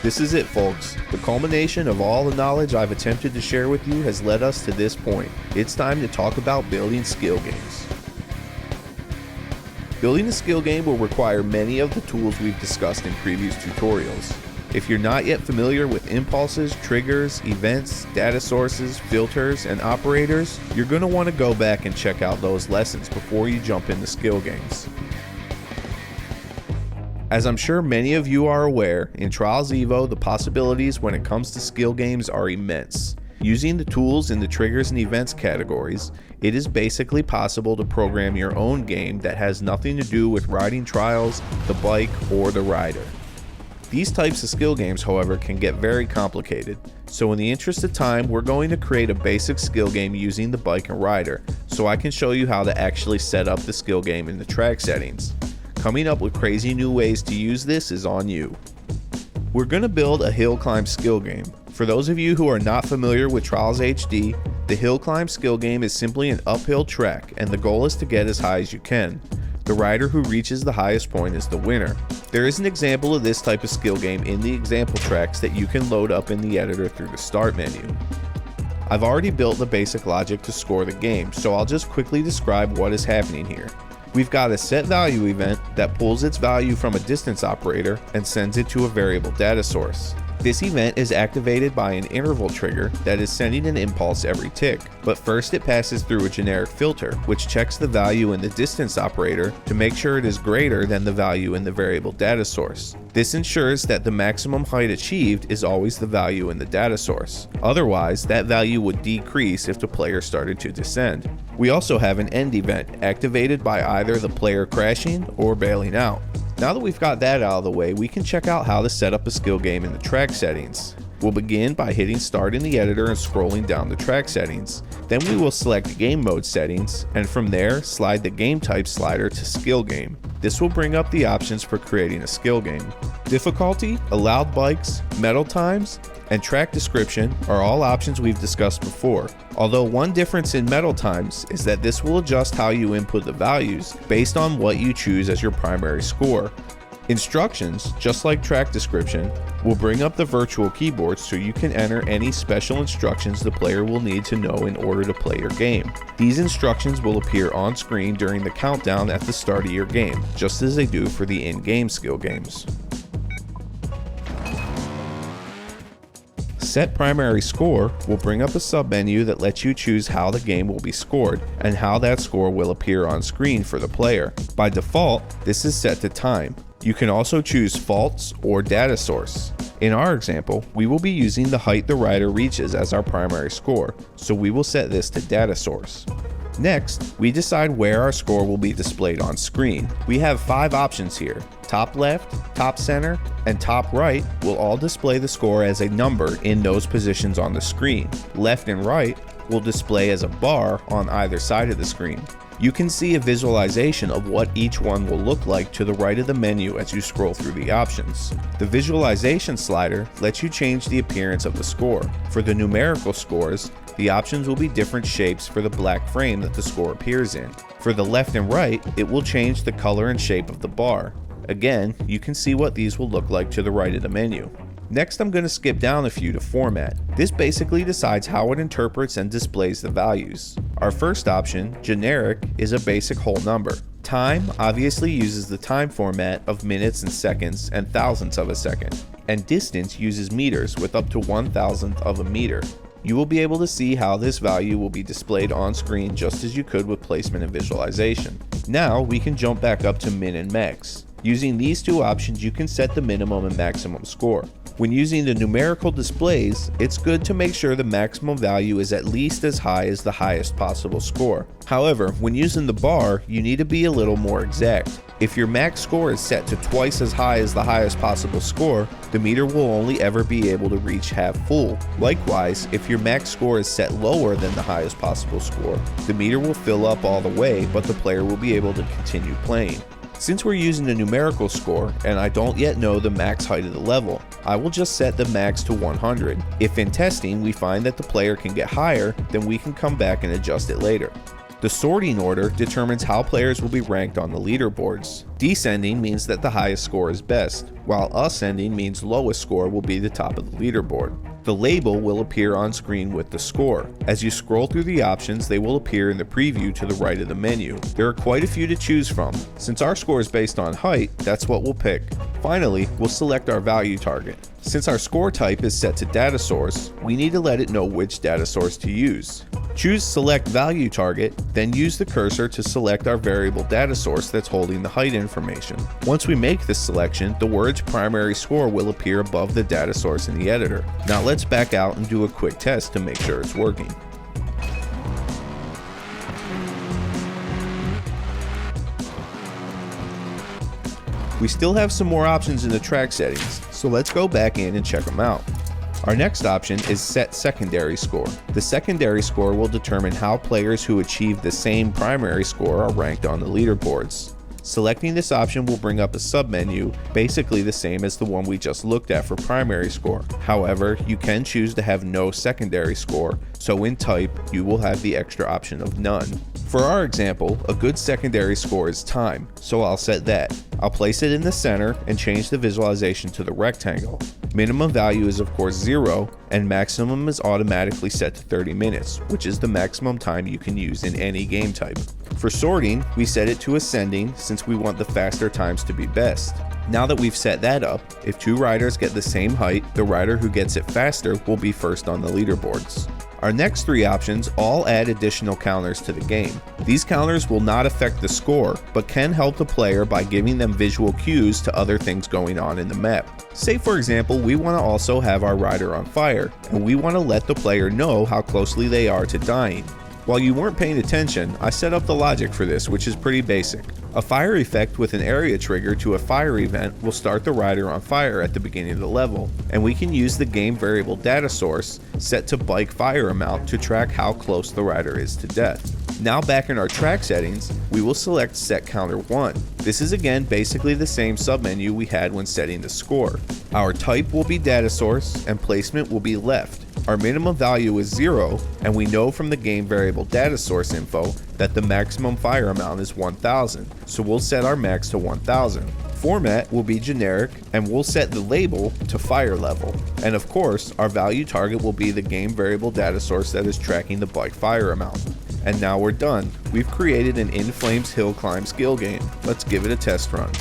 This is it, folks. The culmination of all the knowledge I've attempted to share with you has led us to this point. It's time to talk about building skill games. Building a skill game will require many of the tools we've discussed in previous tutorials. If you're not yet familiar with impulses, triggers, events, data sources, filters, and operators, you're going to want to go back and check out those lessons before you jump into skill games. As I'm sure many of you are aware, in Trials Evo, the possibilities when it comes to skill games are immense. Using the tools in the triggers and events categories, it is basically possible to program your own game that has nothing to do with riding trials, the bike, or the rider. These types of skill games, however, can get very complicated, so in the interest of time, we're going to create a basic skill game using the bike and rider, so I can show you how to actually set up the skill game in the track settings. Coming up with crazy new ways to use this is on you. We're going to build a hill climb skill game. For those of you who are not familiar with Trials HD, the hill climb skill game is simply an uphill track, and the goal is to get as high as you can. The rider who reaches the highest point is the winner. There is an example of this type of skill game in the example tracks that you can load up in the editor through the start menu. I've already built the basic logic to score the game, so I'll just quickly describe what is happening here. We've got a set value event that pulls its value from a distance operator and sends it to a variable data source. This event is activated by an interval trigger that is sending an impulse every tick, but first it passes through a generic filter, which checks the value in the distance operator to make sure it is greater than the value in the variable data source. This ensures that the maximum height achieved is always the value in the data source. Otherwise, that value would decrease if the player started to descend. We also have an end event activated by either the player crashing or bailing out. Now that we've got that out of the way, we can check out how to set up a skill game in the track settings. We'll begin by hitting start in the editor and scrolling down the track settings. Then we will select game mode settings, and from there slide the game type slider to skill game. This will bring up the options for creating a skill game. Difficulty, allowed bikes, medal times, and track description are all options we've discussed before. Although one difference in medal times is that this will adjust how you input the values based on what you choose as your primary score. Instructions, just like track description, will bring up the virtual keyboard so you can enter any special instructions the player will need to know in order to play your game. These instructions will appear on screen during the countdown at the start of your game, just as they do for the in-game skill games. Set primary score will bring up a submenu that lets you choose how the game will be scored and how that score will appear on screen for the player. By default, this is set to time. You can also choose faults or data source. In our example, we will be using the height the rider reaches as our primary score, so we will set this to data source. Next, we decide where our score will be displayed on screen. We have 5 options here. Top left, top center, and top right will all display the score as a number in those positions on the screen. Left and right will display as a bar on either side of the screen. You can see a visualization of what each one will look like to the right of the menu as you scroll through the options. The visualization slider lets you change the appearance of the score. For the numerical scores, the options will be different shapes for the black frame that the score appears in. For the left and right, it will change the color and shape of the bar. Again, you can see what these will look like to the right of the menu. Next, I'm going to skip down a few to format. This basically decides how it interprets and displays the values. Our first option, generic, is a basic whole number. Time obviously uses the time format of minutes and seconds and thousandths of a second. And distance uses meters with up to 1,000th of a meter. You will be able to see how this value will be displayed on screen just as you could with placement and visualization. Now we can jump back up to min and max. Using these 2 options, you can set the minimum and maximum score. When using the numerical displays, it's good to make sure the maximum value is at least as high as the highest possible score. However, when using the bar, you need to be a little more exact. If your max score is set to twice as high as the highest possible score, the meter will only ever be able to reach half full. Likewise, if your max score is set lower than the highest possible score, the meter will fill up all the way, but the player will be able to continue playing. Since we're using a numerical score and I don't yet know the max height of the level, I will just set the max to 100. If in testing we find that the player can get higher, then we can come back and adjust it later. The sorting order determines how players will be ranked on the leaderboards. Descending means that the highest score is best, while ascending means lowest score will be the top of the leaderboard. The label will appear on screen with the score. As you scroll through the options, they will appear in the preview to the right of the menu. There are quite a few to choose from. Since our score is based on height, that's what we'll pick. Finally, we'll select our value target. Since our score type is set to data source, we need to let it know which data source to use. Choose Select Value Target, then use the cursor to select our variable data source that's holding the height information. Once we make this selection, the words primary score will appear above the data source in the editor. Now let's back out and do a quick test to make sure it's working. We still have some more options in the track settings, so let's go back in and check them out. Our next option is Set Secondary Score. The secondary score will determine how players who achieve the same primary score are ranked on the leaderboards. Selecting this option will bring up a submenu, basically the same as the one we just looked at for primary score. However, you can choose to have no secondary score, so in type, you will have the extra option of none. For our example, a good secondary score is time, so I'll set that. I'll place it in the center and change the visualization to the rectangle. Minimum value is of course 0, and maximum is automatically set to 30 minutes, which is the maximum time you can use in any game type. For sorting, we set it to ascending since we want the faster times to be best. Now that we've set that up, if two riders get the same height, the rider who gets it faster will be first on the leaderboards. Our next three options all add additional counters to the game. These counters will not affect the score, but can help the player by giving them visual cues to other things going on in the map. Say for example, we want to also have our rider on fire, and we want to let the player know how closely they are to dying. While you weren't paying attention, I set up the logic for this, which is pretty basic. A fire effect with an area trigger to a fire event will start the rider on fire at the beginning of the level, and we can use the game variable data source set to bike fire amount to track how close the rider is to death. Now back in our track settings, we will select Set Counter 1. This is again basically the same submenu we had when setting the score. Our type will be data source and placement will be left. Our minimum value is 0, and we know from the game variable data source info that the maximum fire amount is 1000, so we'll set our max to 1000. Format will be generic, and we'll set the label to fire level. And of course, our value target will be the game variable data source that is tracking the bike fire amount. And now we're done. We've created an In Flames hill climb skill game. Let's give it a test run.